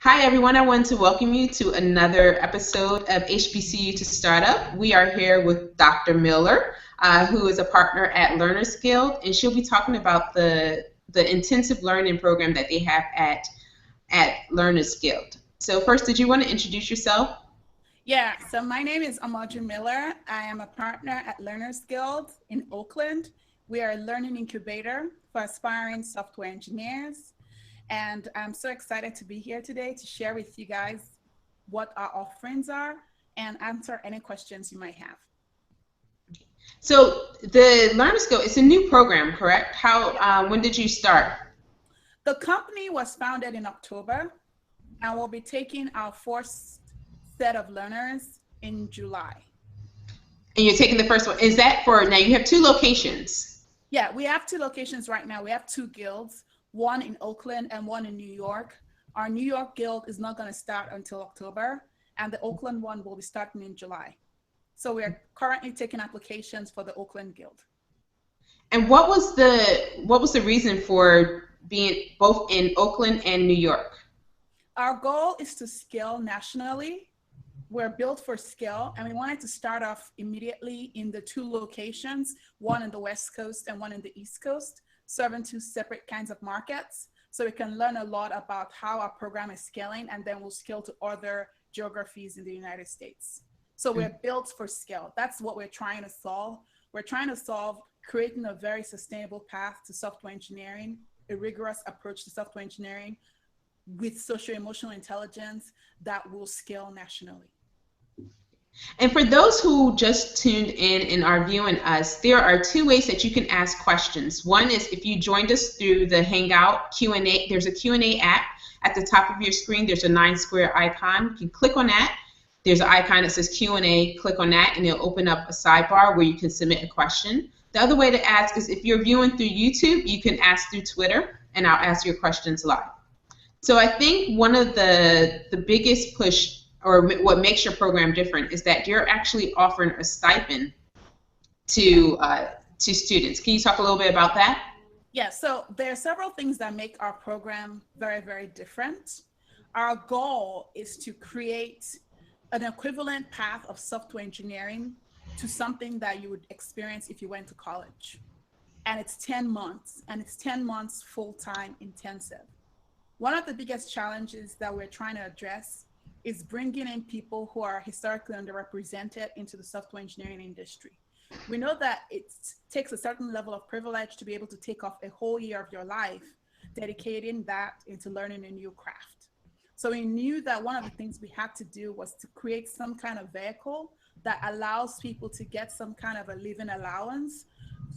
Hi, everyone. I want to welcome you to another episode of HBCU to Startup. We are here with Dr. Miller, who is a partner at Learners Guild, and she'll be talking about the intensive learning program that they have at Learners Guild. So first, did you want to introduce yourself? Yeah, so my name is Amadou Miller. I am a partner at Learners Guild in Oakland. We are a learning incubator for aspiring software engineers. And I'm so excited to be here today to share with you guys what our offerings are and answer any questions you might have. So the Learners Guild, it's a new program, correct? When did you start? The company was founded in October, and we'll be taking our first set of learners in July. And you're taking the first one. Is that for, now you have two locations? Yeah, we have two locations right now. We have two guilds, one in Oakland and one in New York. Our New York guild is not going to start until October, and the Oakland one will be starting in July. So we're currently taking applications for the Oakland guild. And what was the reason for being both in Oakland and New York? Our goal is to scale nationally. We're built for scale, and we wanted to start off immediately in the two locations, one in the West Coast and one in the East Coast, serving two separate kinds of markets. So we can learn a lot about how our program is scaling, and then we'll scale to other geographies in the United States. So we're built for scale. That's what we're trying to solve. We're trying to solve creating a very sustainable path to software engineering, a rigorous approach to software engineering with socio-emotional intelligence that will scale nationally. And for those who just tuned in and are viewing us, there are two ways that you can ask questions. One is if you joined us through the Hangout Q&A, there's a Q&A app at the top of your screen. There's a 9-square icon. You can click on that. There's an icon that says Q&A. Click on that, and it'll open up a sidebar where you can submit a question. The other way to ask is if you're viewing through YouTube, you can ask through Twitter, and I'll ask your questions live. So I think one of the biggest push, or what makes your program different, is that you're actually offering a stipend to students. Can you talk a little bit about that? Yeah, so there are several things that make our program very, very different. Our goal is to create an equivalent path of software engineering to something that you would experience if you went to college. And it's 10 months, and it's 10 months full-time intensive. One of the biggest challenges that we're trying to address is bringing in people who are historically underrepresented into the software engineering industry. We know that it takes a certain level of privilege to be able to take off a whole year of your life, dedicating that into learning a new craft. So we knew that one of the things we had to do was to create some kind of vehicle that allows people to get some kind of a living allowance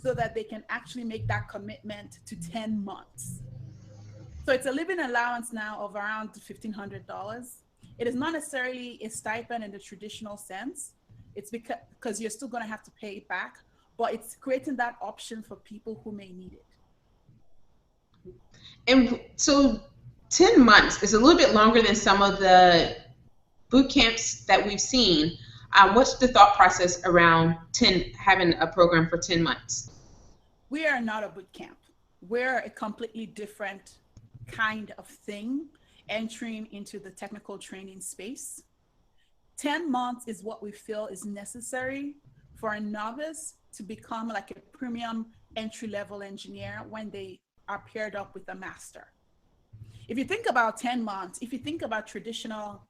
so that they can actually make that commitment to 10 months. So it's a living allowance now of around $1,500. It is not necessarily a stipend in the traditional sense. It's because you're still going to have to pay it back, but it's creating that option for people who may need it. And so 10 months is a little bit longer than some of the boot camps that we've seen. What's the thought process around having a program for 10 months? We are not a boot camp. We're a completely different kind of thing entering into the technical training space. 10 months is what we feel is necessary for a novice to become like a premium entry-level engineer when they are paired up with a master. If you think about 10 months, if you think about traditional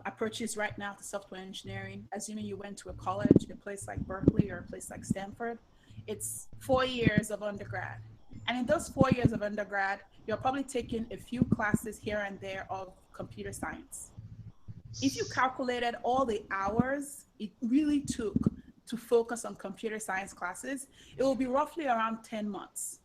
approaches right now to software engineering, assuming you went to a college, a place like Berkeley or a place like Stanford, it's 4 years of undergrad. And in those 4 years of undergrad, you're probably taking a few classes here and there of computer science. If you calculated all the hours it really took to focus on computer science classes, it will be roughly around 10 months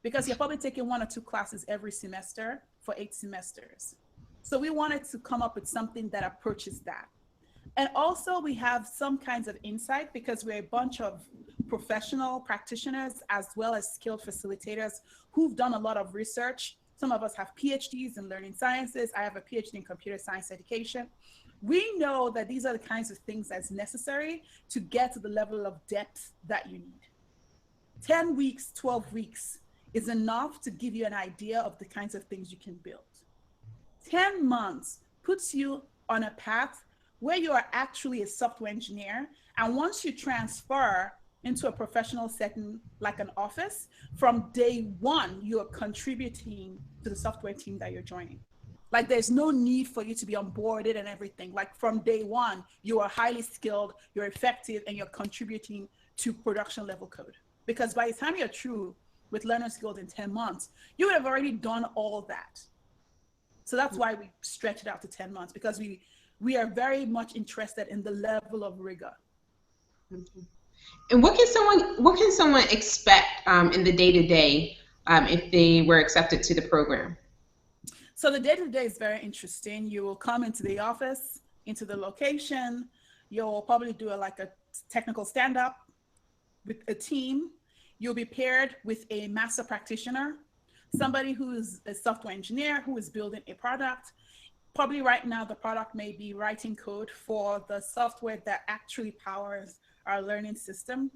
because you're probably taking 1 or 2 classes every semester for 8 semesters. So we wanted to come up with something that approaches that. And also we have some kinds of insight because we're a bunch of professional practitioners as well as skilled facilitators who've done a lot of research. Some of us have PhDs in learning sciences. I have a PhD in computer science education. We know that these are the kinds of things that's necessary to get to the level of depth that you need. 10 weeks, 12 weeks is enough to give you an idea of the kinds of things you can build. 10 months puts you on a path where you are actually a software engineer. And once you transfer into a professional setting like an office, from day one, you're contributing to the software team that you're joining. Like there's no need for you to be onboarded and everything. Like from day one, you are highly skilled, you're effective, and you're contributing to production level code. Because by the time you're through with learner skills in 10 months, you would have already done all that. So that's why we stretch it out to 10 months, because we are very much interested in the level of rigor. And what can someone expect in the day-to-day if they were accepted to the program? So the day-to-day is very interesting. You will come into the office, into the location. You'll probably do like a technical stand-up with a team. You'll be paired with a master practitioner, somebody who's a software engineer who is building a product. Probably right now, the product may be writing code for the software that actually powers our learning system.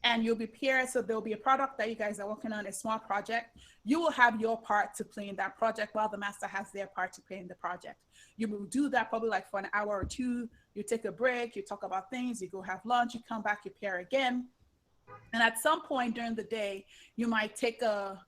And you'll be paired, so there'll be a product that you guys are working on, a small project. You will have your part to play in that project while the master has their part to play in the project. You will do that probably like for an hour or two. You take a break, you talk about things, you go have lunch, you come back, you pair again. And at some point during the day, you might take a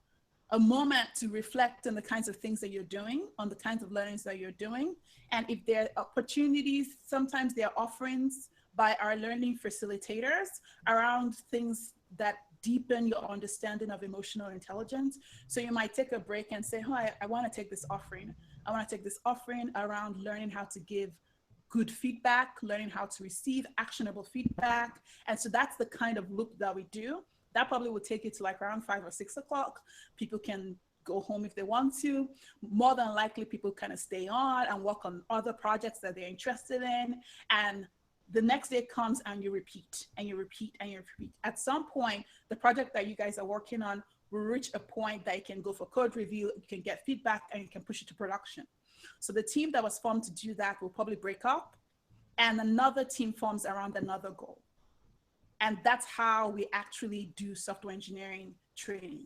moment to reflect on the kinds of things that you're doing, on the kinds of learnings that you're doing. And if there are opportunities, sometimes there are offerings by our learning facilitators around things that deepen your understanding of emotional intelligence. So you might take a break and say, oh, I want to take this offering. I want to take this offering around learning how to give good feedback, learning how to receive actionable feedback. And so that's the kind of loop that we do. That probably would take it to like around 5 or 6 o'clock. People can go home if they want to. More than likely, people kind of stay on and work on other projects that they're interested in. And the next day comes and you repeat and you repeat and you repeat. At some point, the project that you guys are working on will reach a point that you can go for code review, you can get feedback, and you can push it to production. So the team that was formed to do that will probably break up, and another team forms around another goal. And that's how we actually do software engineering training.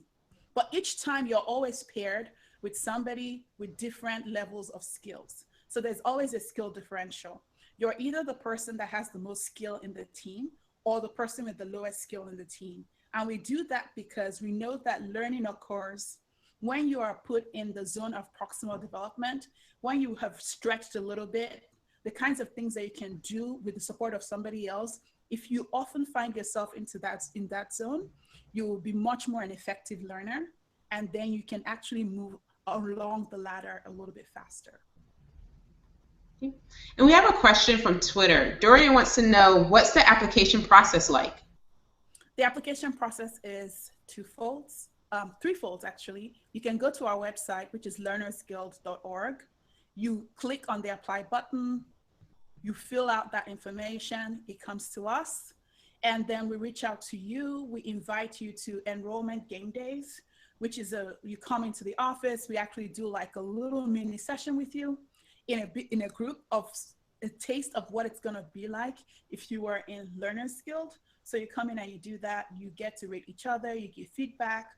But each time you're always paired with somebody with different levels of skills. So there's always a skill differential. You're either the person that has the most skill in the team or the person with the lowest skill in the team. And we do that because we know that learning occurs when you are put in the zone of proximal development, when you have stretched a little bit, the kinds of things that you can do with the support of somebody else. If you often find yourself in that zone, you will be much more an effective learner, and then you can actually move along the ladder a little bit faster. And we have a question from Twitter. Dorian wants to know, what's the application process like? The application process is threefold actually. You can go to our website, which is learnersguild.org. You click on the apply button, you fill out that information, it comes to us, and then we reach out to you. We invite you to enrollment game days, which is you come into the office, we actually do like a little mini session with you in a group of a taste of what it's gonna be like if you were in Learners Guild. So you come in and you do that, you get to rate each other, you give feedback.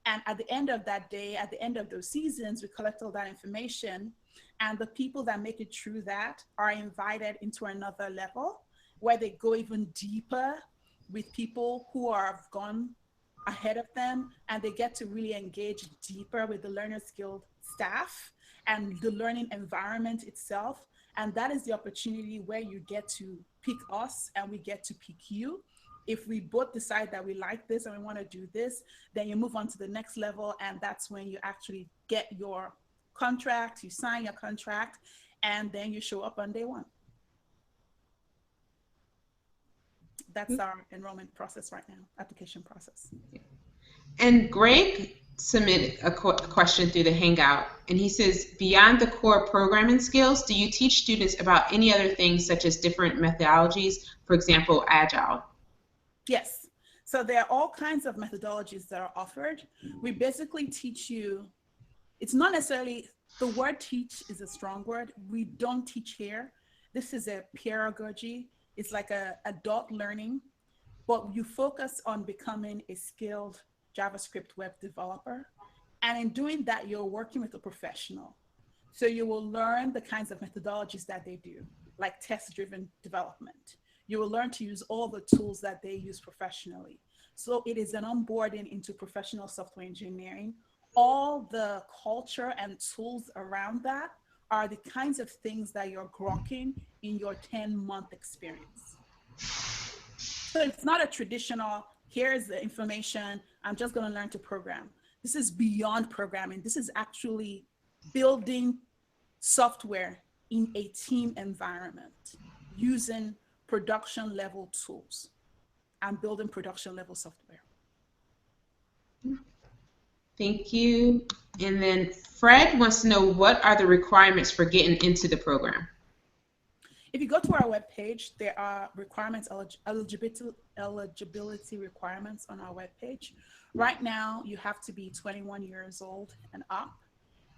And at the end of that day, at the end of those seasons, we collect all that information. And the people that make it through that are invited into another level where they go even deeper with people who have gone ahead of them, and they get to really engage deeper with the Learners Guild staff and the learning environment itself. And that is the opportunity where you get to pick us and we get to pick you. If we both decide that we like this and we want to do this, then you move on to the next level, and that's when you actually get your contract, you sign your contract, and then you show up on day one. That's our enrollment process right now, application process. And Greg submitted a question through the Hangout, and he says, beyond the core programming skills, do you teach students about any other things such as different methodologies, for example, Agile? Yes. So there are all kinds of methodologies that are offered. We basically teach you, it's not necessarily, the word teach is a strong word. We don't teach here. This is a pedagogy. It's like a adult learning, but you focus on becoming a skilled JavaScript web developer. And in doing that, you're working with a professional. So you will learn the kinds of methodologies that they do, like test-driven development. You will learn to use all the tools that they use professionally. So it is an onboarding into professional software engineering. All the culture and tools around that are the kinds of things that you're grokking in your 10-month experience. So it's not a traditional, here's the information, I'm just going to learn to program. This is beyond programming. This is actually building software in a team environment using production level tools and building production level software. Thank you. And then Fred wants to know, what are the requirements for getting into the program? If you go to our webpage, there are requirements, eligibility requirements on our webpage. Right now, you have to be 21 years old and up.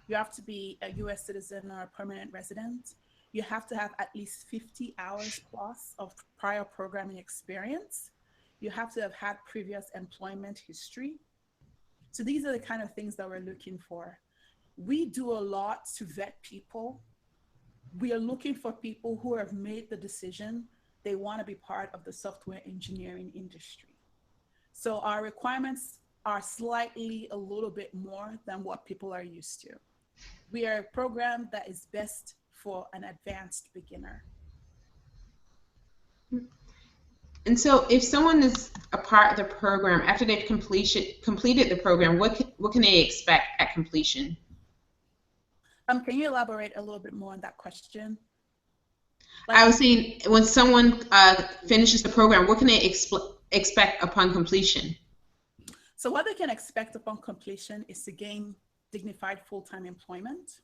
You have to be a US citizen or a permanent resident. You have to have at least 50 hours plus of prior programming experience. You have to have had previous employment history. So these are the kind of things that we're looking for. We do a lot to vet people. We are looking for people who have made the decision they want to be part of the software engineering industry. So our requirements are slightly a little bit more than what people are used to. We are a program that is best for an advanced beginner. And so if someone is a part of the program, after they've completed the program, what can they expect at completion? Can you elaborate a little bit more on that question? I was saying, when someone finishes the program, what can they expect upon completion? So what they can expect upon completion is to gain dignified full-time employment,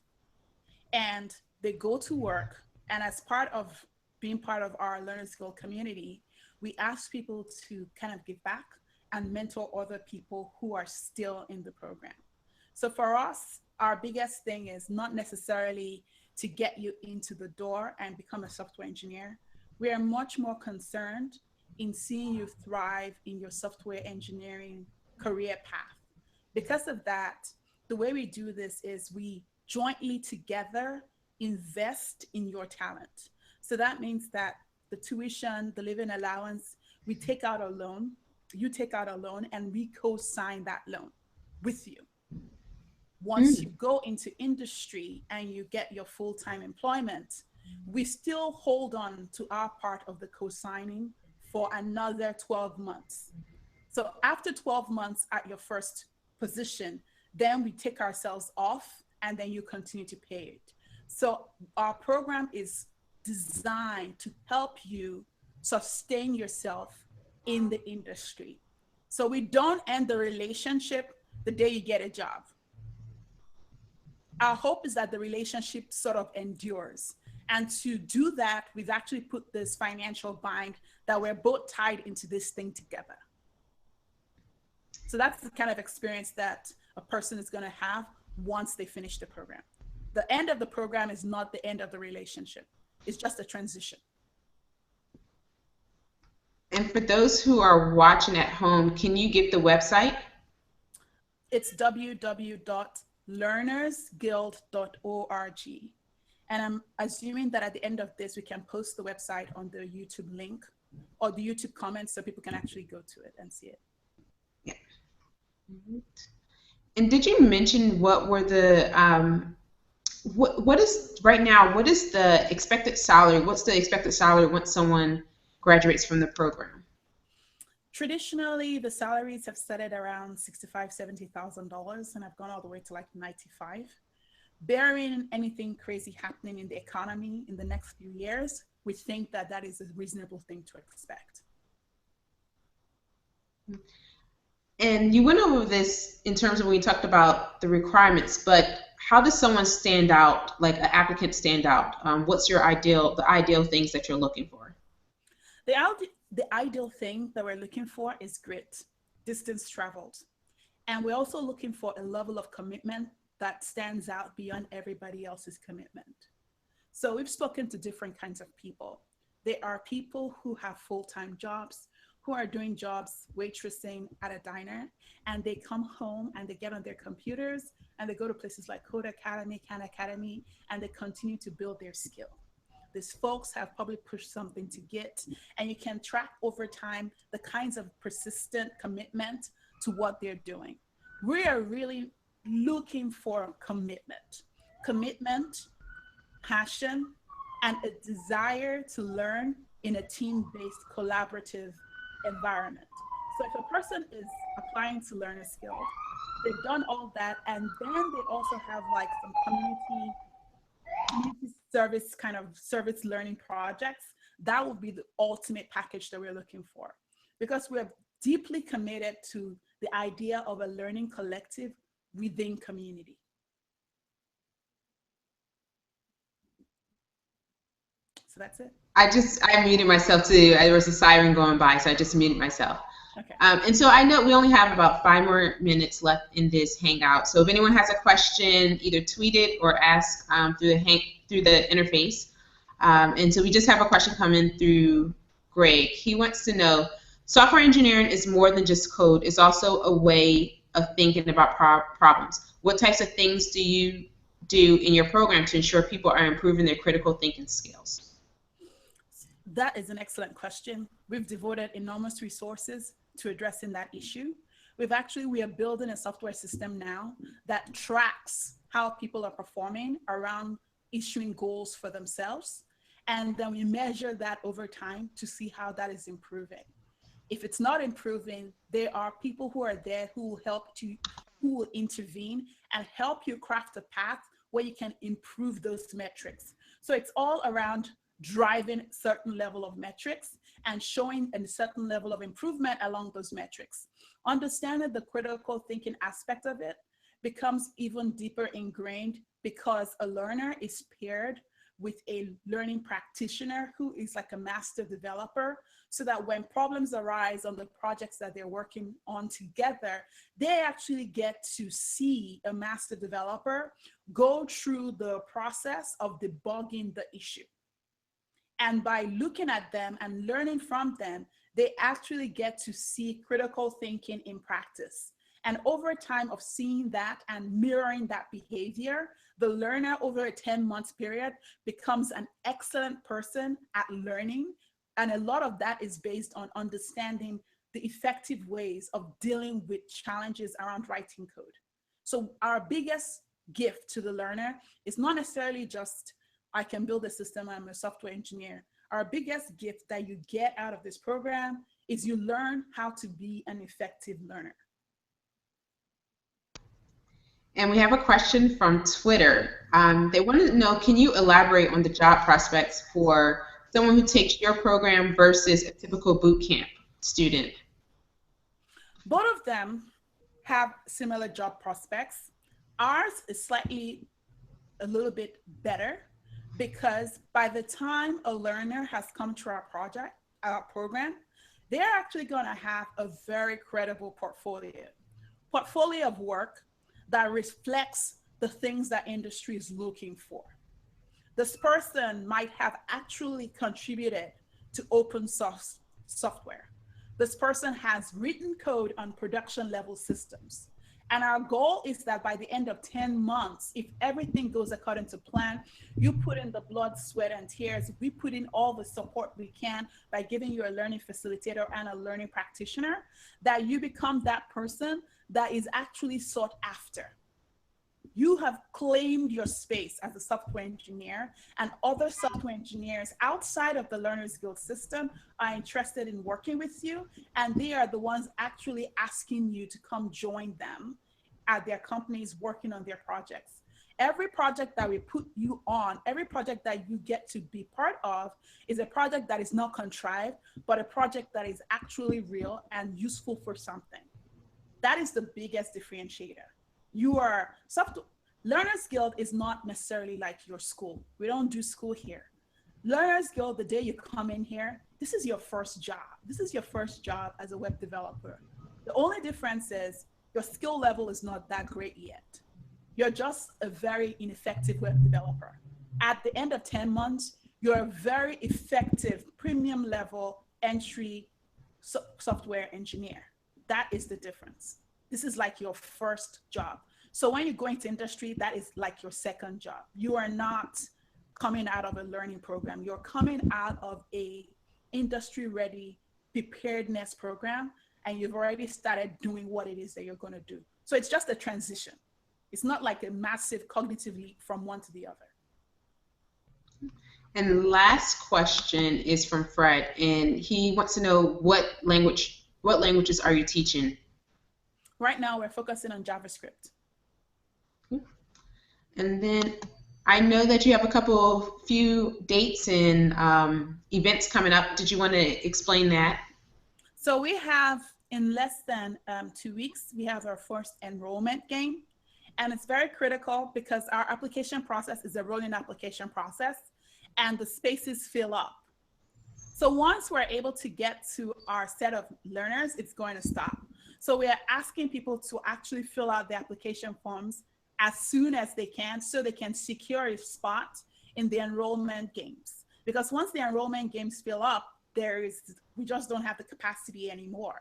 and they go to work, and as part of being part of our Learner Skill community, we ask people to kind of give back and mentor other people who are still in the program. So for us, our biggest thing is not necessarily to get you into the door and become a software engineer. We are much more concerned in seeing you thrive in your software engineering career path. Because of that, the way we do this is we jointly together invest in your talent. So that means that the tuition, the living allowance, we take out a loan, you take out a loan, and we co-sign that loan with you. Once you go into industry and you get your full-time employment, we still hold on to our part of the co-signing for another 12 months. So after 12 months at your first position, then we take ourselves off and then you continue to pay it. So our program is designed to help you sustain yourself in the industry. So we don't end the relationship the day you get a job. Our hope is that the relationship sort of endures. And to do that, we've actually put this financial bind that we're both tied into this thing together. So that's the kind of experience that a person is going to have once they finish the program. The end of the program is not the end of the relationship. It's just a transition. And for those who are watching at home, can you give the website? It's www.learnersguild.org. And I'm assuming that at the end of this, we can post the website on the YouTube link or the YouTube comments so people can actually go to it and see it. Yeah. And did you mention what were the, what is right now, what is the expected salary? What's the expected salary once someone graduates from the program? Traditionally, the salaries have started around $65,000, $70,000, and have gone all the way to like 95. Barring anything crazy happening in the economy in the next few years, we think that that is a reasonable thing to expect. And you went over this in terms of when we talked about the requirements, but how does someone stand out, like an applicant stand out? What's your the ideal things that you're looking for? The ideal thing that we're looking for is grit, distance traveled. And we're also looking for a level of commitment that stands out beyond everybody else's commitment. So we've spoken to different kinds of people. There are people who have full-time jobs, who are doing jobs waitressing at a diner, and they come home and they get on their computers and they go to places like Code Academy, Khan Academy, and they continue to build their skill. These folks have probably pushed something to Git, and you can track over time the kinds of persistent commitment to what they're doing. We are really looking for commitment, passion, and a desire to learn in a team-based collaborative environment. So if a person is applying to learn a skill, they've done all that, and then they also have like some community service kind of service learning projects, that would be the ultimate package that we're looking for, because we're deeply committed to the idea of a learning collective within community. So that's it. I muted myself too. There was a siren going by, so I just muted myself. Okay. And so I know we only have about 5 more minutes left in this Hangout. So if anyone has a question, either tweet it or ask through the interface. And so we just have a question coming through Greg. He wants to know, software engineering is more than just code. It's also a way of thinking about problems. What types of things do you do in your program to ensure people are improving their critical thinking skills? That is an excellent question. We've devoted enormous resources to addressing that issue. We are building a software system now that tracks how people are performing around issuing goals for themselves. And then we measure that over time to see how that is improving. If it's not improving, there are people who are there who will help you, who will intervene and help you craft a path where you can improve those metrics. So it's all around driving certain level of metrics and showing a certain level of improvement along those metrics. Understanding the critical thinking aspect of it becomes even deeper ingrained because a learner is paired with a learning practitioner who is like a master developer, so that when problems arise on the projects that they're working on together, they actually get to see a master developer go through the process of debugging the issue. And by looking at them and learning from them, they actually get to see critical thinking in practice. And over time of seeing that and mirroring that behavior, the learner over a 10-month period becomes an excellent person at learning. And a lot of that is based on understanding the effective ways of dealing with challenges around writing code. So our biggest gift to the learner is not necessarily just, I can build a system, I'm a software engineer. Our biggest gift that you get out of this program is you learn how to be an effective learner. And we have a question from Twitter. They want to know, can you elaborate on the job prospects for someone who takes your program versus a typical boot camp student? Both of them have similar job prospects. Ours is slightly a little bit better, because by the time a learner has come to our program, they're actually going to have a very credible portfolio of work that reflects the things that industry is looking for. This person might have actually contributed to open source software. This person has written code on production level systems. And our goal is that by the end of 10 months, if everything goes according to plan, you put in the blood, sweat, and tears. We put in all the support we can by giving you a learning facilitator and a learning practitioner, that you become that person that is actually sought after. You have claimed your space as a software engineer, and other software engineers outside of the Learners Guild system are interested in working with you, and they are the ones actually asking you to come join them at their companies working on their projects. Every project that we put you on, every project that you get to be part of, is a project that is not contrived, but a project that is actually real and useful for something. That is the biggest differentiator. Learners Guild is not necessarily like your school. We don't do school here. Learners Guild, the day you come in here, this is your first job. This is your first job as a web developer. The only difference is your skill level is not that great yet. You're just a very ineffective web developer. At the end of 10 months, you're a very effective premium level entry software engineer. That is the difference. This is like your first job. So when you go into industry, that is like your second job. You are not coming out of a learning program. You're coming out of a industry-ready preparedness program, and you've already started doing what it is that you're going to do. So it's just a transition. It's not like a massive cognitive leap from one to the other. And the last question is from Fred, and he wants to know what languages are you teaching? Right now, we're focusing on JavaScript. And then I know that you have a few dates and events coming up. Did you want to explain that? So we have, in less than 2 weeks, we have our first enrollment game. And it's very critical because our application process is a rolling application process, and the spaces fill up. So once we're able to get to our set of learners, it's going to stop. So we are asking people to actually fill out the application forms as soon as they can, so they can secure a spot in the enrollment games. Because once the enrollment games fill up, we just don't have the capacity anymore.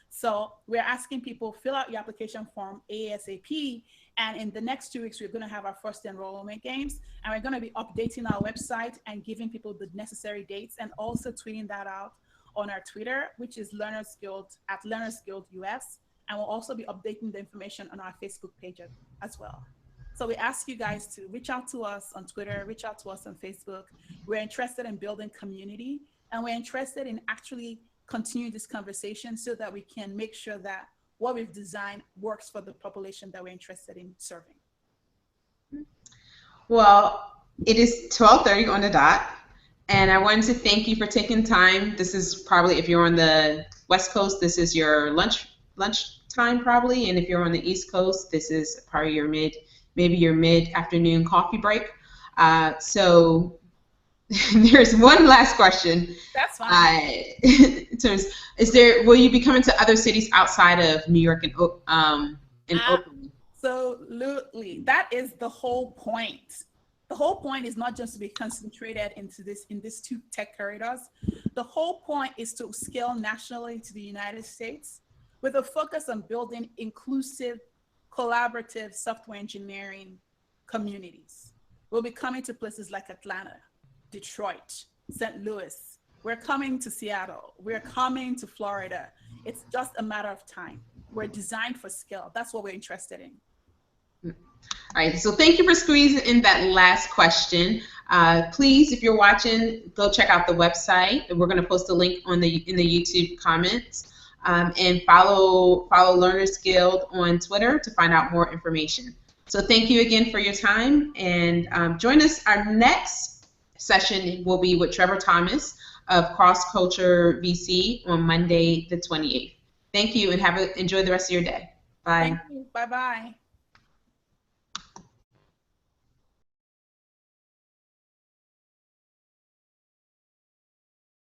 So we're asking people, fill out your application form ASAP, and in the next 2 weeks, we're gonna have our first enrollment games, and we're gonna be updating our website and giving people the necessary dates, and also tweeting that out on our Twitter, which is Learners Guild, @LearnersGuildUS, and we'll also be updating the information on our Facebook page as well. So we ask you guys to reach out to us on Twitter, reach out to us on Facebook. We're interested in building community, and we're interested in actually continue this conversation so that we can make sure that what we've designed works for the population that we're interested in serving. Well, it is 12:30 on the dot, and I wanted to thank you for taking time. This is probably, if you're on the West Coast, this is your lunch time probably, and if you're on the East Coast, this is probably your mid-afternoon coffee break. So there's one last question. That's fine. Will you be coming to other cities outside of New York and Oakland? Absolutely. That is the whole point. The whole point is not just to be concentrated in these 2 tech corridors. The whole point is to scale nationally to the United States with a focus on building inclusive, collaborative software engineering communities. We'll be coming to places like Atlanta, Detroit, St. Louis. We're coming to Seattle. We're coming to Florida. It's just a matter of time. We're designed for scale. That's what we're interested in. All right, so thank you for squeezing in that last question. Please, if you're watching, go check out the website. We're going to post a link in the YouTube comments, and follow Learners Guild on Twitter to find out more information. So thank you again for your time, and join us. Our next session will be with Trevor Thomas of Cross Culture VC on Monday the 28th. Thank you, and enjoy the rest of your day. Bye. Thank you. Bye-bye.